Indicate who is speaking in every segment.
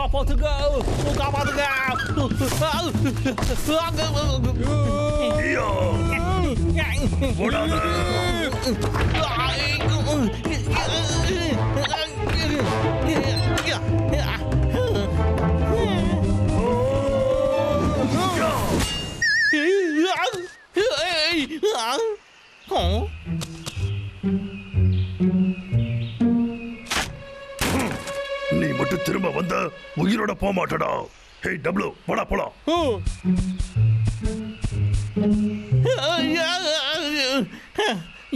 Speaker 1: காப்பாத்துங்க காப்பாத்துங்க.
Speaker 2: நீ மட்டும் திரும்ப வந்த உயிரோட போக மாட்டடா. ஹே டபுள் போடா போலாம்.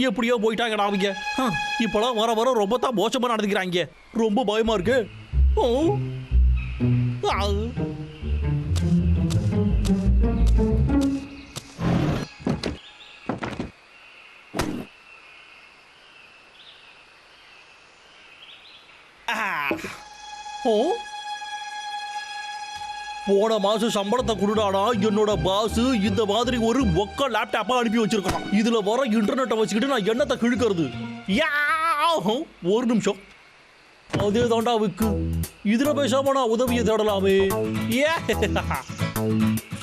Speaker 1: எப்படியோ போயிட்டாங்கடா அவங்க. இப்பெல்லாம் வர வர ரொம்ப தான் மோசமா நடந்துக்கிறாங்க. ரொம்ப பயமா இருக்கு. போன மாசம் சம்பளத்தை கொடுடாடா என்னோட பாஸ் இந்த மாதிரி ஒரு மொக்க லேப்டாப்பா அனுப்பி வச்சிருக்கான். இதுல வர இன்டர்நெட்டை வச்சுக்கிட்டு நான் என்னத்தை கிழக்கிறது? ஒரு நிமிஷம். அதே தாண்டா விக்கு. இதுல பேசாம நான் உதவியை தேடலாமே.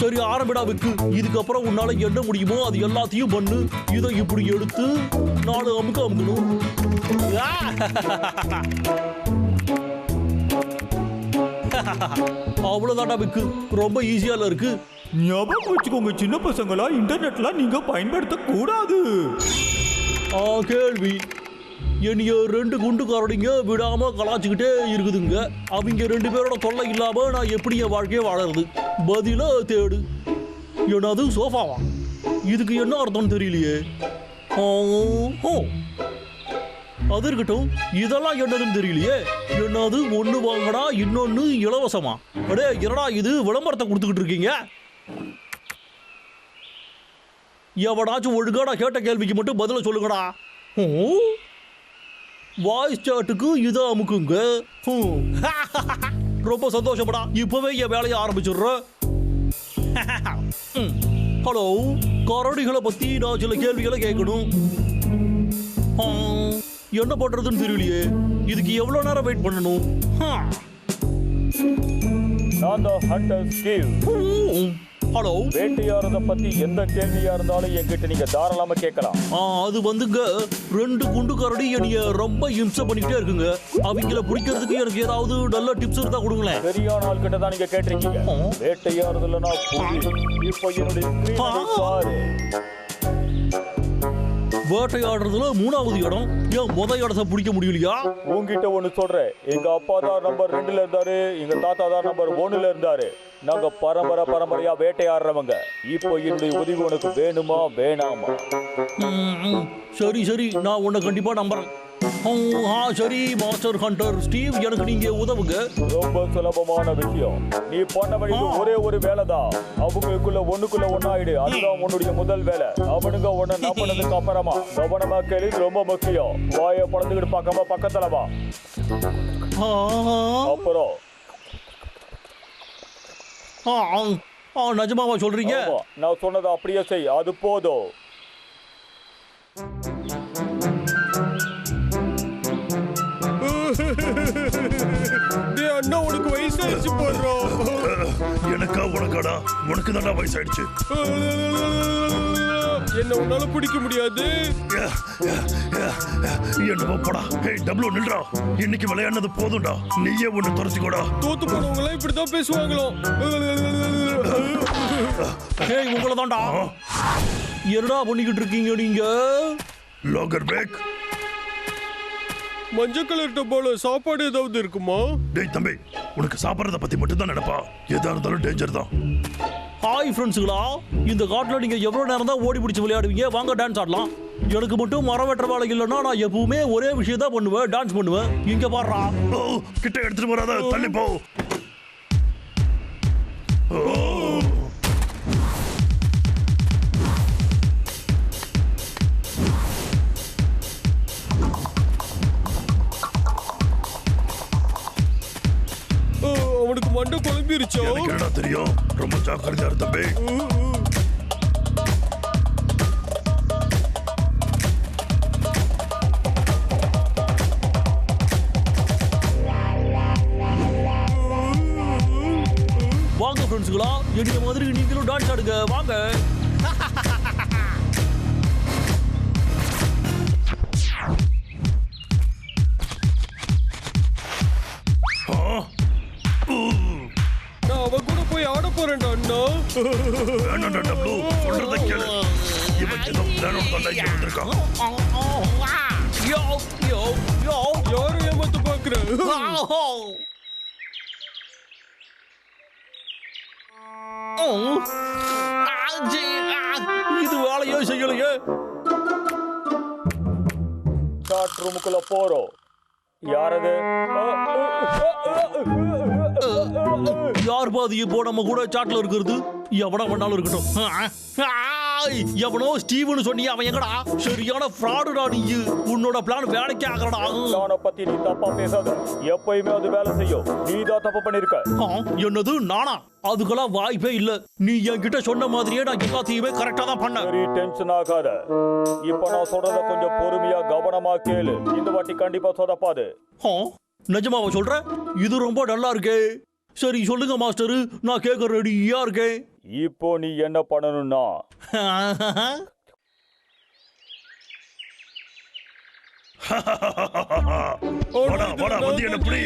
Speaker 1: சரி ஆரம்பிடா விக்கு. இதுக்கப்புறம் உன்னால என்ன முடியுமோ அது எல்லாத்தையும் பண்ணு. இதை இப்படி எடுத்து 4 அமுக்கு அமுக்கணும். அவ்வளவுதான்டா விக்கு. ரொம்ப ஈஸியால இருக்கு.
Speaker 3: ஞாபகம் வச்சுக்கோங்க சின்ன பசங்களா, இன்டர்நெட்ல நீங்க பயன்படுத்த கூடாது.
Speaker 1: கேள்வி. என்னைய 2 குண்டுக்காரடிங்க விடாம கலாச்சிக்கிட்டே இருக்குதுங்க. அவங்க 2 பேரோட தொல்லை இல்லாம நான் எப்படி என் வாழ்க்கையை வாழறது? பதில தேடு. என்னது சோஃபாவா? இதுக்கு என்ன அர்த்தம் தெரியலையே. அது இருக்கட்டும். இதெல்லாம் என்னதுன்னு தெரியலையே. என்னது ஒண்ணு வாங்கடா இன்னொன்னு இலவசமா? அடே என்னடா இது விளம்பரத்தை கொடுத்துக்கிட்டு இருக்கீங்க? எவடாச்சும் ஒழுங்காடா கேட்ட கேள்விக்கு மட்டும் பதில சொல்லுங்கடா. வாய்ஸ் சாட்டுக்கு இதை அமுக்குங்க. ரொம்ப சந்தோஷப்படா. இப்பவே என் வேலையை ஆரம்பிச்சிடுறேன். ஹலோ, கரடிகளை பத்தி நான் சில கேள்விகளை கேட்கணும். என்ன பண்றதுன்னு தெரியலையே. இதுக்கு எவ்வளவு நேரம் வெயிட் பண்ணணும்?
Speaker 4: நான் தான் ஹண்டர் ஸ்டீவ்.
Speaker 1: ஹலோ,
Speaker 4: வேட்டையாடுறத பத்தி எந்த கேள்வியா இருந்தாலும் என்கிட்ட நீங்க தாராளமா கேட்கலாம்.
Speaker 1: அது வந்துங்க 2 குண்டுக்காரடி என்னைய ரொம்ப இம்சை பண்ணிக்கிட்டே இருக்குங்க. அவங்கள பிடிக்கிறதுக்கு எனக்கு ஏதாவது நல்ல டிப்ஸ் இருந்தா கொடுங்களேன்.
Speaker 4: சரியான ஆள் கிட்ட தான் நீங்க கேட்டிருக்கீங்க. வேட்டையாடுறதுல நான் இப்போ என்னுடைய ஸ்கிரீனை பாரு.
Speaker 1: வேட்டையாடுறதுல 3வது இடம். ஏன் முதல் இடத்தை பிடிக்க முடியலையா?
Speaker 4: உங்ககிட்ட ஒண்ணு சொல்றேன். எங்க அப்பா தான் நம்பர் 2ல இருந்தாரு, எங்க தாத்தா தான் நம்பர் 1ல இருந்தாரு. நாங்க பரம்பரையா வேட்டையாடுறவங்க. இப்போ என்னுடைய உதவி உனக்கு வேணுமா வேணாமா?
Speaker 1: சரி நான் உன்னை கண்டிப்பா நம்புறேன். சரி மாஸ்டர் ஹண்டர் ஸ்டீவ், எனக்கு நீங்க உதவுங்க.
Speaker 4: ரொம்ப சுலபமான விஷயம். நீ பண்ண வேண்டியது ஒரே ஒரு வேலை தான். அவங்களுக்குள்ள ஒண்ணுக்குள்ள ஒன்னாயிடு. அதுதான் உன்னுடைய முதல் வேலை. அவனுங்க உன்னை நம்பினதுக்கு அப்புறமா கவனமா கேளு. ரொம்ப முக்கியம். வாயை பழந்துக்கிட்டு பார்க்காம பக்கத்துல வா. அப்புறம்
Speaker 1: நிஜமாவா சொல்றீங்க?
Speaker 4: நான் சொன்னதை அப்படியே செய். அது போதும்.
Speaker 3: அண்ணா உனக்கு வயசாயிடுச்சு போடுறோம்.
Speaker 2: எனக்கா உனக்காடா? உனக்கு தான்டா வயசாயிடுச்சு.
Speaker 3: என்ன உன்னால பிடிக்க முடியாது.
Speaker 2: என்னவோ போடா. ஹே டபுள் நில்றா. இன்னைக்கு விளையாடுனது போதும்டா. நீயே ஒண்ணு துரத்திக்கோடா.
Speaker 3: தோத்து போனவங்க எல்லாம் இப்படிதான் பேசுவாங்களோ.
Speaker 1: உங்களை தான்டா. என்னடா பண்ணிக்கிட்டு இருக்கீங்க நீங்க?
Speaker 2: லாகர் பேக்.
Speaker 3: மஞ்சள் கலர் டப்பால சாப்பாடு ஏதாவது இருக்குமா?
Speaker 2: டேய் தம்பி, உனக்கு சாப்பிட்றத பத்தி மட்டும் தான் நினைப்பா. எதா இருந்தாலும் டேஞ்சர் தான்.
Speaker 1: ஹாய் ஃப்ரெண்ட்ஸுங்களா, இந்த காட்டில் நீங்கள் எவ்வளோ நேரம் தான் ஓடி பிடிச்சி விளையாடுவீங்க? வாங்க டான்ஸ் ஆடலாம். எனக்கு மட்டும் மரம் வெட்டுற வேலை இல்லைன்னா நான் எப்பவுமே ஒரே விஷயம் தான் பண்ணுவேன், டான்ஸ் பண்ணுவேன். இங்கே பாடுறா.
Speaker 2: கிட்ட எடுத்துட்டு வராத, தள்ளி போ.
Speaker 3: அவனுக்கு மண்டை குழம்பிருச்சோ?
Speaker 2: எனக்கு என்னடா தெரியும். ரொம்ப ஜாக்கிரதையா இரு தம்பி.
Speaker 1: ஃப்ரெண்ட்ஸுங்களா, என்னைய மாதிரி நீங்களும் டான்ஸ் ஆடுங்க வாங்க.
Speaker 5: நான் அவ கூட போய் ஆட போறேன்டா அண்ணா.
Speaker 2: வேணாம்டா டப்ளு, சொல்றத கேளு. இவன் ஏதோ பிளானோட தான் இங்க வந்திருக்கான்.
Speaker 1: யோ யோ யோ.
Speaker 5: யாரும் ஏமாத்து பாக்குற?
Speaker 1: இது வேலையோ செய்யலையே.
Speaker 4: சாட் ரூமுக்குள்ள போறோம். யாரது?
Speaker 1: யார் பாதி இப்போ நம்ம கூட சாட்ல இருக்கிறது? எவனா வேணாலும் இருக்கட்டும். எவனோ ஸ்டீவன் சொன்னியா, அவன் எங்கடா? சரியான ஃப்ராடுடா நீ. உன்னோட பிளான் வேலைக்கே ஆகறடா.
Speaker 4: பிளானை பத்தி நீ தப்பா பேசாத. எப்பயுமே அது வேலை செய்யும். நீ தான் தப்பு பண்ணிருக்க.
Speaker 1: என்னது நானா? அதுக்கெல்லாம் வாய்ப்பே இல்ல. நீ என்கிட்ட சொன்ன மாதிரியே நான் எல்லாத்தையுமே கரெக்டா தான் பண்ணேன்.
Speaker 4: சரி, டென்ஷன் ஆகாத. இப்ப நான் சொல்றத கொஞ்சம் பொறுமையா கவனமா கேளு. இந்த வாட்டி கண்டிப்பா சொதப்பாது.
Speaker 1: நிஜமாவா சொல்ற? இது ரொம்ப நல்லா இருக்கே. சரி சொல்லுங்க மாஸ்டர், நான் கேட்க ரெடியா இருக்கேன்.
Speaker 4: இப்போ நீ என்ன பண்ணணும்னா,
Speaker 2: வாடா வாடா வந்து என்ன புடி.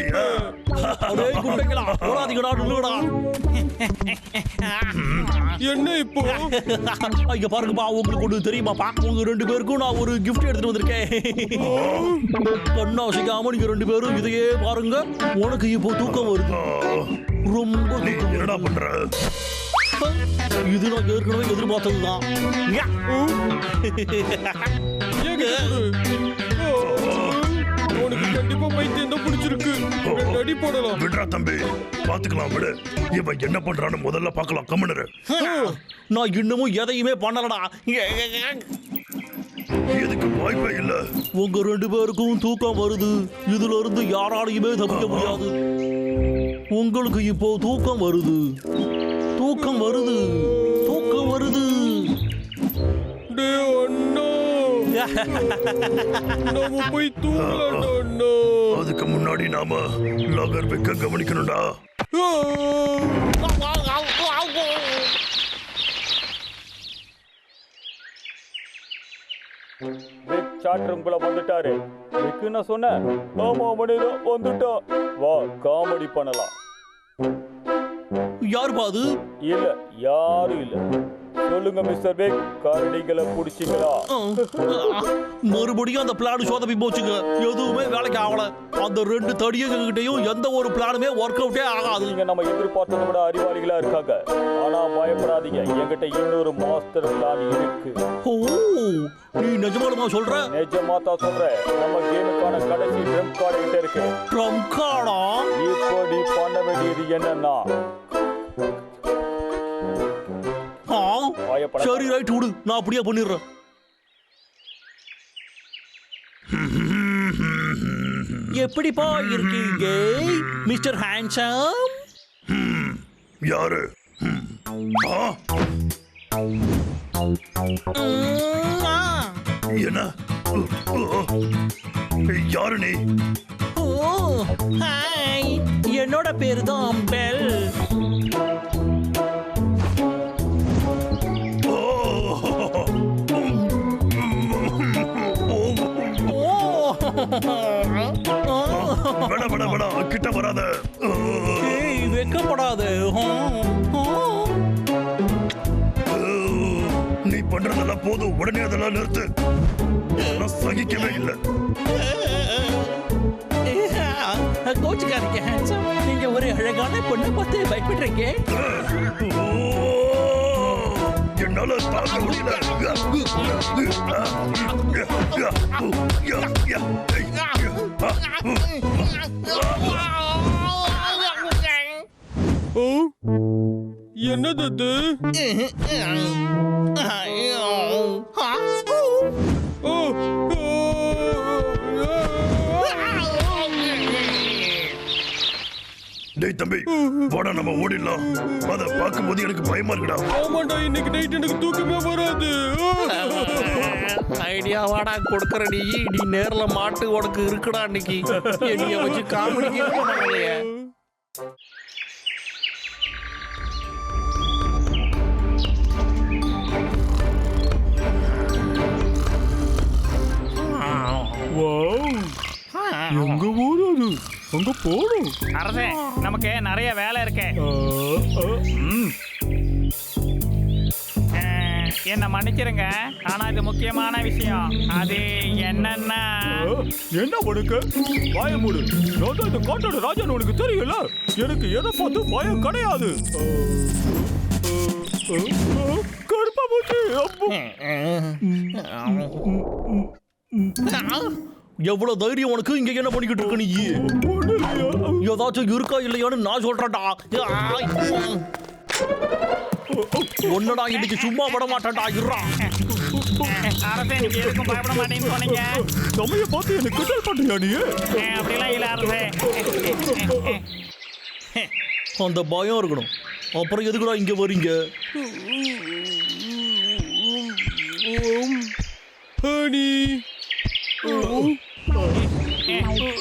Speaker 1: அடே குட்டைகளா, ஓடாதீங்கடா, நில்லுங்கடா.
Speaker 5: என்ன இப்போ?
Speaker 1: இங்க பாருங்கப்பா, உங்களுக்கு ஒண்ணு தெரியுமாப்பா? உங்க ரெண்டு பேருக்கும் நான் ஒரு gift எடுத்துட்டு வந்திருக்கேன். கண்ணாசிக்காம நீங்க ரெண்டு பேரும் இதையே பாருங்க. உனக்கு இப்போ தூக்கம் வருது. ரொம்ப
Speaker 2: நீ என்னடா பண்ற?
Speaker 1: இது நான் ஏற்கனவே எதிர்பார்த்ததுதான்.
Speaker 5: உனக்கு கண்டிப்பா பைத்தியம் தான் பிடிச்சிருக்கு. அடி போடலாம்.
Speaker 2: விடுறா தம்பி, பாத்துக்கலாம் விடு. இவன் என்ன பண்றான்னு முதல்ல பார்க்கலாம். கம்முனு.
Speaker 1: நான் இன்னமும் எதையுமே பண்ணலடா.
Speaker 2: எதுக்கு வாய்ப்பே இல்ல.
Speaker 1: உங்க ரெண்டு பேருக்கும் தூக்கம் வருது. இதுல இருந்து யாராலையுமே தப்பிக்க முடியாது. உங்களுக்கு இப்போ தூக்கம் வருது. தூக்கம் வருது. தூக்கம் வருது.
Speaker 5: டேய் அண்ணா, நாம போய் தூங்கலாம் அண்ணா.
Speaker 2: அதுக்கு முன்னாடி நாம லாகர் வைக்க கவனிக்கணும்டா.
Speaker 4: விக் சாட் ரூமுக்குள்ள வந்துட்டாரு. விக்கு நான் சொன்னேன். ஆமா மனிதா வந்துட்டா. வா காமெடி பண்ணலாம்.
Speaker 1: யார் பாது?
Speaker 4: இல்ல யாரும் இல்ல. சொல்லுங்க மிஸ்டர் விக், கரடிகளை புடிச்சிங்களா?
Speaker 1: மறுபடியும் அந்த பிளான் சொதப்பி போச்சுங்க. எதுவுமே வேலைக்கு ஆகல. அந்த ரெண்டு தடியங்கிட்டையும் எந்த ஒரு பிளானுமே ஒர்க் அவுட்டே ஆகாது.
Speaker 4: நீங்க நம்ம எதிர்பார்த்ததை விட அறிவாளிகளா இருக்காங்க. ஆனா பயப்படாதீங்க, என்கிட்ட இன்னொரு மாஸ்டர் பிளான் இருக்கு.
Speaker 1: ஓ, நீ நிஜமாலுமா சொல்ற?
Speaker 4: நிஜமா தான் சொல்றேன். நம்ம கேமுக்கான கடைசி ட்ரம் கார்டு கிட்ட இருக்கு.
Speaker 1: ட்ரம் கார்டா?
Speaker 4: இப்போ நீ பண்ண வேண்டியது என்னன்னா,
Speaker 1: சரி ரைட், விடு, நான் அப்படியே பண்ணிடுறேன். எப்படிப்பா இருக்கீங்க மிஸ்டர் ஹேண்ட்ஸம்?
Speaker 2: யாரு? என்ன? யாரு நீ?
Speaker 1: ஓ ஹாய், என்னோட பேரு தான் பெல்.
Speaker 2: வேணா வேணா வேணா, கிட்ட வராத.
Speaker 1: வெக்கப்படாத.
Speaker 2: நீ பண்றதெல்லாம் போதும், உடனே அதெல்லாம் நிறுத்து. நான் சகிக்கவே இல்லை.
Speaker 1: கோச்சுக்காதீங்க ஹேண்ட்ஸம், நீங்க ஒரு அழகான பொண்ணை பார்த்து பயப்படுறீங்க.
Speaker 2: என்னால தாங்க முடியல.
Speaker 5: என்னது அது?
Speaker 2: டேய் தம்பி, வாடா நம்ம ஓடிடலாம். அத பார்க்கும்போது எனக்கு பயமா இருக்குடா.
Speaker 5: ஆமாண்டா, இன்னைக்கு நைட் எனக்கு தூக்கமே வராது.
Speaker 1: ஐடியா வாடா கொடுக்கற நீ நேர்ல மாட்டு உனக்கு இருக்குடா. இன்னைக்கு என்னைய வச்சு காமெடி
Speaker 6: அரசே நமக்கு நிறைய வேலை இருக்கு. என்ன மன்னிச்சிருங்க, ஆனா இது முக்கியமான விஷயம். அது என்னன்னா
Speaker 3: என்ன உனக்கு வாய மூடு. நான் தான் இந்த காட்டோட ராஜான்னு உனக்கு தெரியல. எனக்கு எதை பார்த்து பயம் கிடையாது. கருப்பா போச்சு.
Speaker 1: எவ்வளவு தைரியம் உனக்கு? இங்க என்ன பண்ணிக்கிட்டு இருக்க நீ? ஏதாச்சும் இருக்கா இல்லையான்னு நான் சொல்றேன்டா. ஒன்னடா இன்னைக்கு சும்மா விட மாட்டேன்டா. இருடா.
Speaker 6: அரசே நீங்க எதுக்கும் பயப்பட மாட்டேன்னு சொன்னீங்க.
Speaker 3: தம்மைய பார்த்து எனக்கு கிண்டல் பண்றியா நீ?
Speaker 6: அப்படிலாம் இல்ல அரசே.
Speaker 1: அந்த பயம் இருக்கணும். அப்புறம் எதுக்குடா இங்க வரீங்க?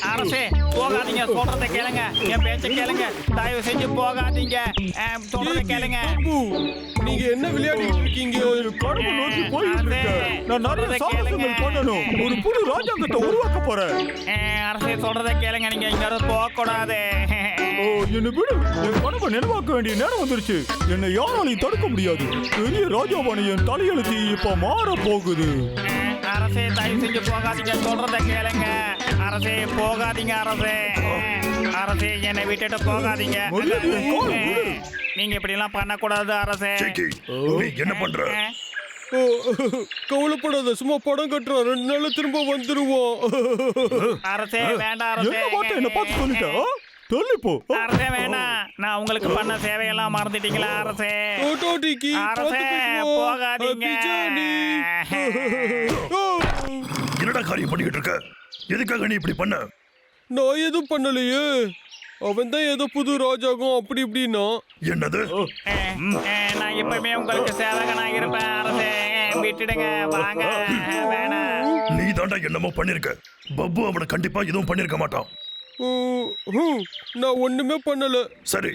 Speaker 6: அரசே போகாதீங்க, சொல்றத கேளுங்க, என் பேச்ச கேளுங்க, தயவு செஞ்சு போகாதீங்க, சொல்றத கேளுங்க.
Speaker 5: நீங்க என்ன விளையாடிட்டு இருக்கீங்க?
Speaker 3: கடவுள் நோக்கி போயிட்டு இருக்கேன். நான் நிறைய சாகசங்கள் பண்ணணும். ஒரு புது ராஜாங்கத்தை உருவாக்க போறேன்.
Speaker 6: அரசே சொல்றத கேளுங்க, நீங்க இங்க போக கூடாது.
Speaker 3: என்ன விடு. என் கனவை நினைவாக்க வேண்டிய நேரம் வந்துருச்சு. என்னை யாராலையும் தடுக்க முடியாது. பெரிய ராஜாவான என் தலையெழுத்து இப்ப மாற போகுது.
Speaker 6: அரசே தயவு செஞ்சு போகாதீங்க, சொல்றத கேளுங்க. அரசே போகாதீங்க. அரசே என்னை விட்டுட்டு போகாதீங்க. நீங்க இப்படி எல்லாம் பண்ணக்கூடாது அரசே.
Speaker 2: நீ என்ன பண்ற?
Speaker 5: கவலைப்படாத, சும்மா படம் கட்டுறோம், 2 நாள்ல திரும்ப வந்துருவோம்.
Speaker 6: அரசே வேண்டாம் அரசே.
Speaker 3: என்ன பார்த்து சொல்லிட்டா? சொல்லி போ.
Speaker 6: அரசே வேண்டாம். நான் உங்களுக்கு பண்ண சேவையெல்லாம் மறந்துட்டீங்களா அரசே? அரசே போகாதீங்க.
Speaker 2: என்னடா காரியம் பண்ணிக்கிட்டு இருக்க? எதுக்காக நீ இப்படி பண்ண?
Speaker 5: நான் எதுவும் பண்ணலையே. அவன் தான் ஏதோ புது ராஜாகும் அப்படி இப்படின்னா.
Speaker 2: என்னது?
Speaker 6: நான் எப்பவுமே உங்களுக்கு சேவகனாக இருப்பேன் அரசே. விட்டுடுங்க, வாங்க. வேணாம்.
Speaker 2: நீ தாண்டா என்னமோ பண்ணிருக்க. பப்பு அவனை கண்டிப்பா எதுவும் பண்ணிருக்க மாட்டான்.
Speaker 5: நான் ஒண்ணுமே பண்ணல.
Speaker 2: சரி,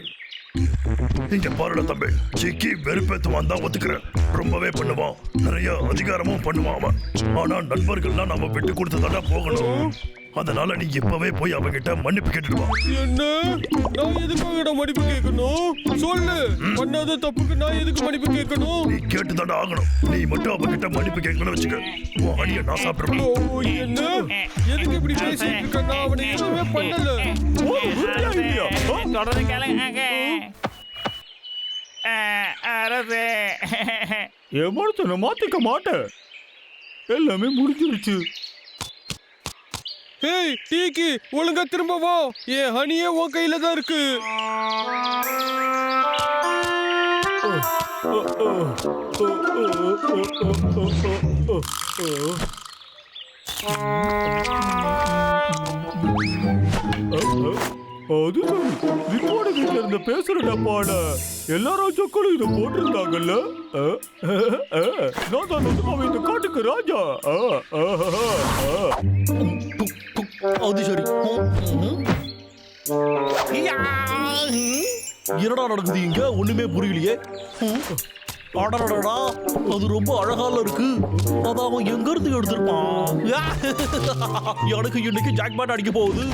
Speaker 2: இங்க பாருடா தம்பி. சிக்கி வெறுப்பேத்துவான் தான் ஒத்துக்கிறேன். ரொம்பவே பண்ணுவான், நிறைய அதிகாரமும் பண்ணுவான் அவன். ஆனா நண்பர்கள்லாம் நம்ம விட்டு கொடுத்ததாண்டா போகணும். அதனால நீ இப்பவே போய் அவங்கிட்ட மன்னிப்பு கேட்டுடுவா.
Speaker 5: என்ன? நான் எதுக்காக மன்னிப்பு கேட்கணும்? சொல்லு. பண்ணாத தப்புக்கு நான் எதுக்கு மன்னிப்பு கேட்கணும்?
Speaker 2: நீ கேட்டுதாண்டா ஆகணும். நீ மட்டும் அவங்கிட்ட மன்னிப்பு கேட்கணும்னு வச்சுக்க, உன் அடியை நான் சாப்பிடுறேன்.
Speaker 5: என்ன? எதுக்கு இப்படி பேசிட்டு இருக்க? நான் அவனை எதுவுமே பண்ணல.
Speaker 6: சொல்றது கேளுங்க அரசே.
Speaker 3: என் மனசை மாத்திக்க மாட்டேன். எல்லாமே முடிஞ்சிருச்சு.
Speaker 5: ஹேய் டீக்கி, ஒழுங்கா திரும்ப வா. என் ஹனியே உன் கையில தான் இருக்கு.
Speaker 3: அது ரிப்போர்ட் வீட்டுல இருந்த பேசுற டப்பாட எல்லா ராஜாக்களும் இதை போட்டிருந்தாங்கல்ல. நான் தான் இந்த காட்டுக்கு ராஜா.
Speaker 1: அது சரி. என்னடா நடக்குது இங்க? ஒண்ணுமே புரியலையே. அடடடா, அது ரொம்ப அழகால இருக்கு. அத அவன் எங்க இருந்து எடுத்திருப்பான்? எனக்கு இன்னைக்கு ஜாக்பாட் அடிக்க போகுது.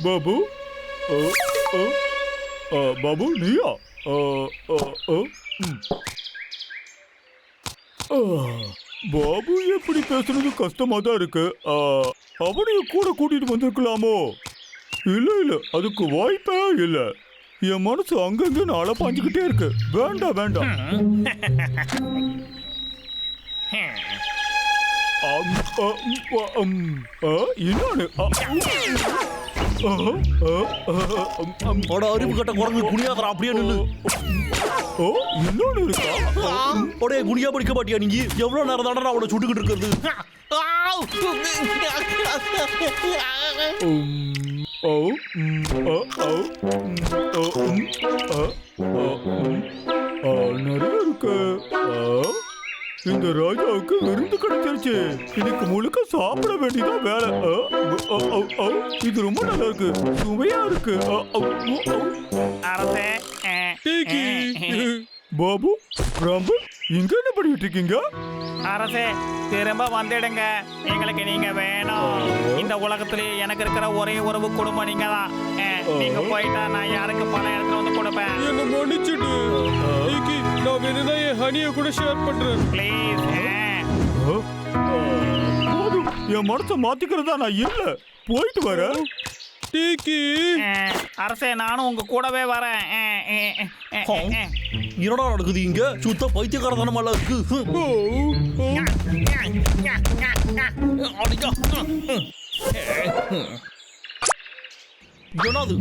Speaker 3: பாபு, பாபு நீயா? பாபு எப்படி பேசுறது கஷ்டமா தான் இருக்கு. அவனையும் கூட கூட்டிட்டு வந்திருக்கலாமோ? இல்ல, அதுக்கு வாய்ப்பே இல்ல. என் மனசு அங்கங்க நாள பாஞ்சுக்கிட்டே இருக்கு. வேண்டாம்.
Speaker 1: அறிவு கட்ட குரங்கு குனியாதரா, அப்படியே நில்லு.
Speaker 3: இன்னொன்னு இருக்கா?
Speaker 1: உடைய குனியா படிக்க மாட்டியா நீங்க? எவ்வளவு நேரம் தானே அவனை சுட்டுக்கிட்டு இருக்கிறது?
Speaker 3: நிறைய இருக்கு. இந்த ராஜாவுக்கு விருந்து கிடைச்சிருச்சு. இன்னைக்கு முழுக்க சாப்பிட வேண்டியதான் வேலை. இது ரொம்ப நல்லா இருக்கு, சுவையா இருக்கு.
Speaker 6: அரசே
Speaker 5: டீக்கி,
Speaker 3: பாபு, ராம்பு, இங்க என்ன பண்ணிட்டு இருக்கீங்க?
Speaker 6: அரசே திரும்ப வந்துடுங்க, எங்களுக்கு நீங்க வேணும். இந்த உலகத்திலேயே எனக்கு இருக்கிற ஒரே உறவு குடும்பம் நீங்க தான். நீங்க போயிட்டா நான் யாருக்கு பணம் எடுத்துட்டு வந்து கொடுப்பேன்?
Speaker 5: என்ன மன்னிச்சிடு டிகி, நான் வேணும்னா என் ஹனியை கூட ஷேர் பண்றேன்.
Speaker 6: ப்ளீஸ்.
Speaker 3: போதும், என் மனசை மாத்திக்கிறதா நான் இல்ல. போயிட்டு வரேன்.
Speaker 5: டிகி,
Speaker 6: அரசே நானும் உங்க கூடவே வரேன்.
Speaker 1: என்னடா நடக்குது இங்க? சுத்த பைத்தியக்காரத்தனமால இருக்கு.
Speaker 5: ஓ, ஓ.
Speaker 1: அடிக்கா. என்னது?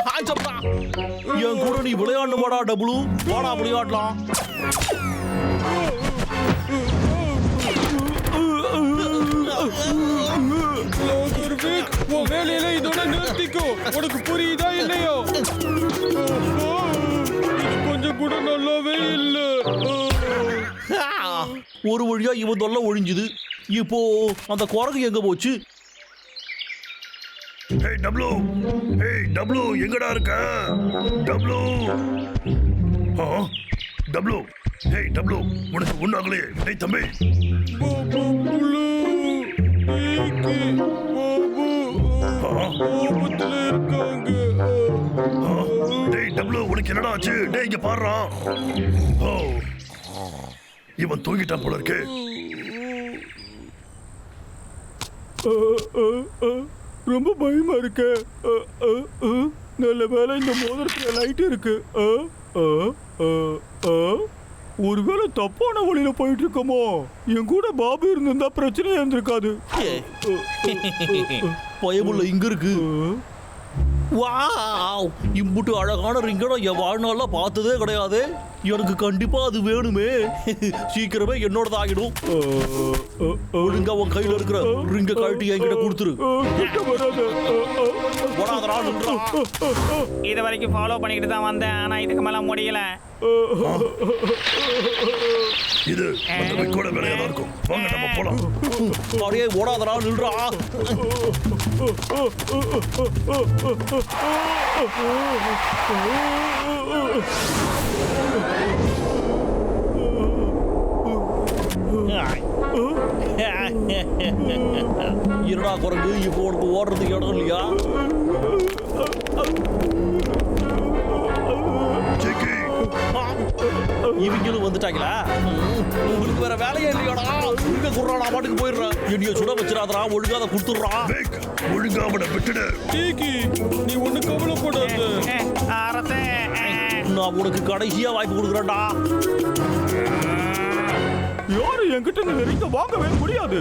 Speaker 1: ஹாய் சப்தா, என் கூட நீ விளையாண்டு வாடா டபுளு. வாடா விளையாடலாம்.
Speaker 5: லாகர்விக், உன் வேலையில இதோட நிறுத்திக்கோ. உனக்கு புரியுதா இல்லையோ? இது கொஞ்சம் கூட நல்லாவே இல்ல.
Speaker 1: ஒரு வழியா இவன் தொல்லை ஒழிஞ்சுது. இப்போ அந்த குரங்கு எங்க போச்சு?
Speaker 2: ஏய் டப்ளு, ஏய் டப்ளு, எங்கடா இருக்க? டப்ளு, டப்ளு, ஏய் டப்ளு, உனக்கு ஒண்ணாகலே. டேய் தம்பி,
Speaker 5: பாபுலு, டிகி, பாபு ஆபத்துல இருக்காங்க.
Speaker 2: டேய் டப்ளு, உனக்கு என்னடா ஆச்சு? டேய் இங்க பாருடா. ஓ, இவன் தூங்கிட்டான் போல இருக்கு.
Speaker 3: ரொம்ப பயமா இருக்கு. நல்ல வேலை இந்த மோதிரத்துல லைட் இருக்கு. ஒருவேளை தப்பான வழியில போயிட்டு இருக்கோமோ? என் கூட பாபு இருந்திருந்தா பிரச்சனையா இருந்திருக்காது.
Speaker 1: பயமுள்ள இங்க இருக்கு. வாவ், இம்புட்டு அழகான ரிங்க நான் என் வாழ்நாள்ல பார்த்ததே கிடையாது. எனக்கு கண்டிப்பா அது வேணுமே. சீக்கிரமே என்னோடது ஆகிடும். ஒழுங்கா உன் கையில இருக்கிற ரிங்க கழட்டி என்கிட்ட கொடுத்துரு.
Speaker 3: கிட்ட வராத.
Speaker 1: போடாதடா, நில்றா.
Speaker 6: இது வரைக்கும் ஃபாலோ பண்ணிக்கிட்டு தான் வந்தேன், ஆனா இதுக்கு மேல முடியல.
Speaker 2: இது அந்த விக்கோட வேலையா தான் இருக்கும். வாங்க நம்ம போலாம்.
Speaker 1: அப்படியே ஓடாதடா, நில்றா. இருடா குரங்கு, இப்போ உனக்கு ஓடுறதுக்கு இடம் இல்லையா?
Speaker 2: ஜிக்கி,
Speaker 1: இவங்களும் வந்துட்டாங்களா? உங்களுக்கு வேற வேலையே இல்லையாடா? இங்க குடுறாடா, பாட்டுக்கு போயிடுறேன். என்னைய சுட வச்சிடாதடா, ஒழுங்கா அதை கொடுத்துடுறா.
Speaker 2: வேக், ஒழுங்கா அவனை விட்டுடு.
Speaker 5: டிகி, நீ ஒண்ணு கவலைப்படாத.
Speaker 6: அரசே,
Speaker 1: நான் உனக்கு கடைசியா வாய்ப்பு கொடுக்குறேன்டா.
Speaker 3: யாரும் என்கிட்ட இந்த ரிங்க வாங்கவே முடியாது.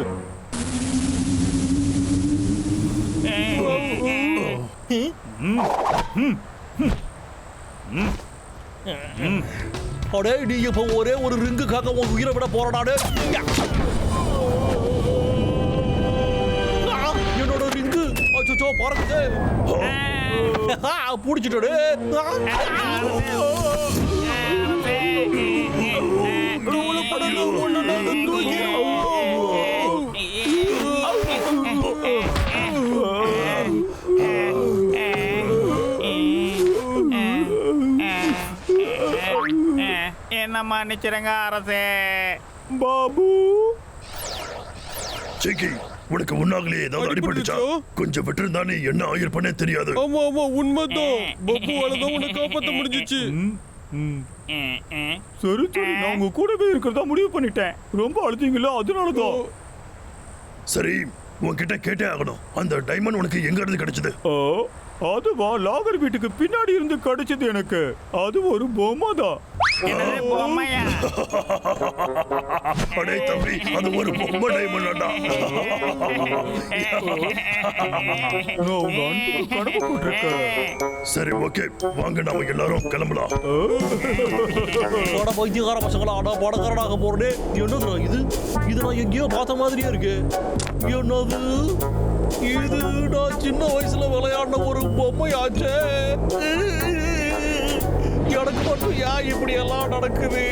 Speaker 1: அடே, நீ இப்ப ஒரே ஒரு ரிங்குக்காக உன் உயிரை விட போறடாடே. என்னோட ரிங்கு அச்சோ பறக்குது. புடிச்சிட்டே.
Speaker 6: என்ன மன்னிச்சிருங்க அரசே.
Speaker 3: பாபு,
Speaker 2: ஜிக்கி, உனக்கு ஒண்ணாகலே ஏதாவது அடிபட்டுச்சா? கொஞ்சம் விட்டுருந்தா நீ என்ன ஆயிருப்பனே தெரியாது.
Speaker 5: ஆமா ஆமா, உண்மைதான். பப்புவால தான் உன்னை காப்பாத்த முடிஞ்சிச்சு.
Speaker 3: சரி சரி, நான் உங்க கூடவே இருக்கிறதா முடிவு பண்ணிட்டேன். ரொம்ப அழுத்தீங்களா, அதனாலதான்.
Speaker 2: சரி, உன்கிட்ட கேட்டே ஆகணும். அந்த டைமண்ட் உனக்கு எங்க இருந்து கிடைச்சது?
Speaker 3: அதுவா, லாகர் வீட்டுக்கு பின்னாடி இருந்து கிடைச்சது எனக்கு. அது ஒரு பொம்மை தான்.
Speaker 6: என்னது பொம்மையா?
Speaker 2: அடே தம்பி, அது ஒரு பொம்மை டைமண்டா.
Speaker 3: நான் உங்க அன்புக்கு கனவு போட்டிருக்கேன்.
Speaker 2: சரி ஓகே, வாங்க நாம எல்லாரும் கிளம்பலாம்.
Speaker 1: அட பைத்தியக்கார பசங்களா, அட படக்காரனாக போறே. என்னதுடா இது? இது நான் எங்கேயோ பார்த்த மாதிரியே இருக்கு. என்னது இது? நான் சின்ன வயசுல விளையாடின ஒரு பொம்மையாச்சே. எனக்கு மட்டும் ஏன் இப்படி எல்லாம் நடக்குது?